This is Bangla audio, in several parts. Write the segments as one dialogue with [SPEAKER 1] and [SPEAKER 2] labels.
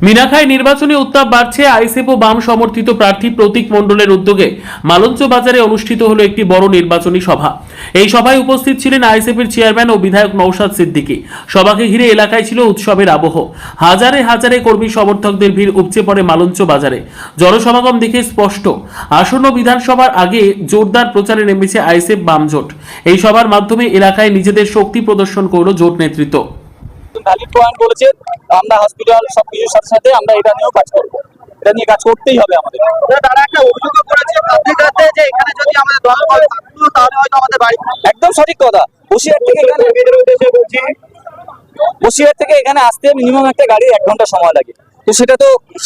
[SPEAKER 1] মিনাখায় নির্বাচনী উত্তাপ বাড়ছে। আইএসএফ ও বাম সমর্থিত প্রার্থী প্রতীক মণ্ডলের উদ্যোগে মালঞ্চ বাজারে অনুষ্ঠিত হলো একটি বড় নির্বাচনী সভা। এই সভায় উপস্থিত ছিলেন আইএসএফের চেয়ারম্যান ও বিধায়ক নওশাদ সিদ্দিকী। সভাকে ঘিরে এলাকায় ছিল উৎসবের আবহ। হাজারে হাজারে কর্মী সমর্থকদের ভিড় উপচে পড়ে মালঞ্চ বাজারে। জনসমাগম দেখে স্পষ্ট আসন্ন বিধানসভার আগে জোরদার প্রচারে নেমেছে আইএসএফ বাম জোট। এই সভার মাধ্যমে এলাকায় নিজেদের শক্তি প্রদর্শন করল জোট নেতৃত্ব।
[SPEAKER 2] ভ্যালিড পয়েন্ট বলেছেন, আমরা হসপিটাল সবকিছুর সাথে সাথে আমরা এটা নিয়েও কাজ করবো, এটা নিয়ে কাজ করতেই হবে আমাদের।
[SPEAKER 3] তারা একটা অভিযোগ করেছে পাবলিকতে যে এখানে যদি আমাদের দল থাকতো তাহলে হয়তো আমাদের বাড়ি।
[SPEAKER 2] একদম সঠিক কথা। বসিরহাট থেকে এখানে আসতে মিনিমাম একটা গাড়ির 1 ঘন্টা সময় লাগে। তো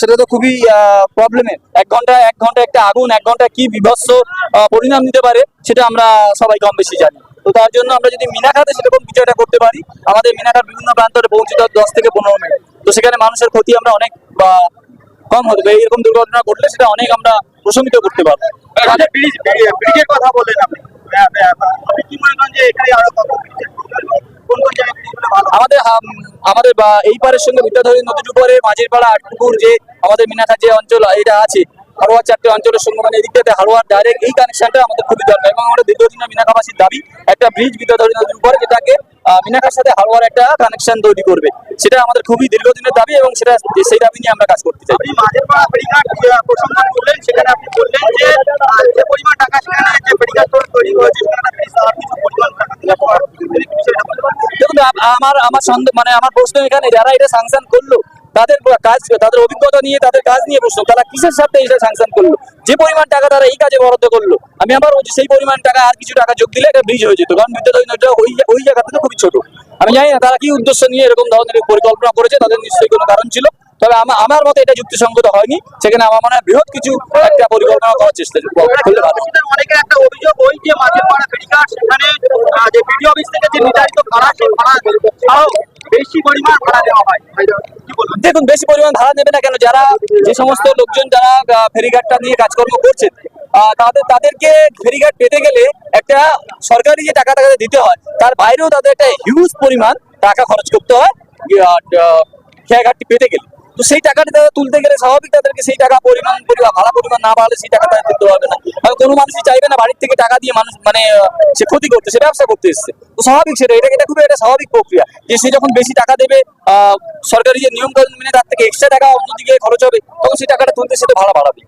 [SPEAKER 2] সেটা তো খুবই প্রবলেমের। 1 ঘন্টা একটা আগুন 1 ঘন্টা কি বিভৎস পরিণাম নিতে পারে সেটা আমরা সবাই কম বেশি জানি। তো তার জন্য আমরা যদি মিনাখাতে সেরকম কিছু একটা করতে পারি, আমাদের মিনাখার বিভিন্ন প্রান্তরে পৌঁছতে 10 থেকে 15 মিনিট, তো সেখানে মানুষের ক্ষতি আমরা অনেক কম হতে পারে। এরকম দুর্ঘটনা ঘটলে সেটা অনেক আমরা প্রশমিত করতে পারবো।
[SPEAKER 3] ব্রিজের কথা বললেন আপনি কি মনে করেন যে এখানে আরো কত
[SPEAKER 2] আমাদের এই পারের সঙ্গে বিদ্যাধরী নদীর উপরে মাঝির পাড়া আটপুকুর যে আমাদের মিনাখার যে অঞ্চল এটা আছে, হারোয়ার 4টে অঞ্চলের সঙ্গে মানে এদিকটাতে হারোয়ার ডাইরেক্ট এই কানেকশনটা আমাদের খুবই দরকার। এবং আমাদের দীর্ঘদিনের মিনাখাবাসীর দাবি একটা ব্রিজ বিদ্যাধরী নদীর উপরে যেটাকে মিনাখার সাথে হারোয়ার একটা কানেকশন তৈরি করবে, সেটা আমাদের খুবই দীর্ঘদিনের দাবি এবং সেই দাবি নিয়ে আমরা কাজ করতে চাই।
[SPEAKER 3] আপনি মাঝের পাড়া ফেরিঘাট প্রসঙ্গ করলেন, সেখানে আপনি বললেন যে পরিমাণ টাকা সেখানে যে ফেরিঘাট তৈরি হয়েছে সেখানে কিছু পরিমাণ টাকা
[SPEAKER 2] দেখুন, আমার প্রশ্ন এখানে যারা এটা স্যাংশন করলো তাদের কাজ, তাদের অভিজ্ঞতা নিয়ে তাদের কাজ নিয়ে প্রশ্ন, তারা কিসের সাথে এটা স্যাংশন করলো? যে পরিমাণ টাকা তারা এই কাজে বরাদ্দ করলো, আমি আবার সেই পরিমাণ টাকা আর কিছু টাকা যোগ দিলে একটা ব্রিজ হয়ে যেত। কারণ বিদ্যাধরী নদীটা ওই জায়গা থেকে খুবই ছোট। আমি জানি না তারা কি উদ্দেশ্য নিয়ে এরকম ধরনের পরিকল্পনা করেছে, তাদের নিশ্চয়ই কোনো কারণ ছিল। তবে আমার মতে এটা যুক্তিসঙ্গত হয়নি। সেখানে আমার মনে হয় বৃহৎ কিছু একটা পরিকল্পনা করার চেষ্টা করলে ভালো।
[SPEAKER 3] অনেকের একটা অভিযোগ ওই যে মাঝের পাড়া ফেরিঘাট সেখানে যে বিডিও অফিস থেকে যে নির্ধারিত ভাড়া সেই ভাড়া বেশি পরিমাণ ভাড়া দেওয়া হয়।
[SPEAKER 2] দেখুন, বেশি পরিমাণ ভাড়া নেবে না কেন? যে সমস্ত লোকজন যারা ফেরিঘাটটা নিয়ে কাজকর্ম করছেন তাদেরকে ফেরিঘাট পেতে গেলে একটা সরকারি যে টাকা দিতে হয়, তার বাইরেও তাদের একটা হিউজ পরিমাণ টাকা খরচ করতে হয় খেয়াঘাটটি পেতে গেলে। তো সেই টাকাটা তারা তুলতে গেলে স্বাভাবিক তাদেরকে সেই টাকা ভাড়া পরিমাণ না বাড়লে সেই টাকা তারা তুলতে পারবে না। কোনো মানুষই চাইবে না বাড়ির থেকে টাকা দিয়ে মানুষ সে ক্ষতি করতে, সে ব্যবসা করতে এসছে। তো স্বাভাবিক এটা খুবই একটা স্বাভাবিক প্রক্রিয়া যে সে যখন বেশি টাকা দেবে সরকারি যে নিয়ম কানুন মেনে তার থেকে এক্সট্রা টাকা অন্যদিকে খরচ হবে, তখন সেই টাকাটা তুলতে সে তো ভাড়া বাড়াবে।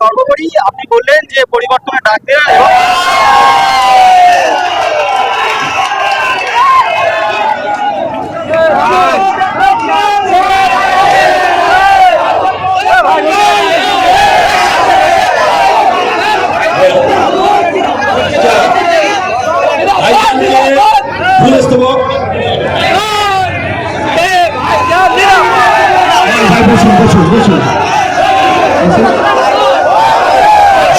[SPEAKER 3] সর্বোপরি আপনি বললেন যে পরিবর্তনের ডাক দেওয়া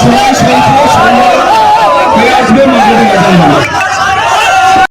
[SPEAKER 4] সবাই আসবে মাঝে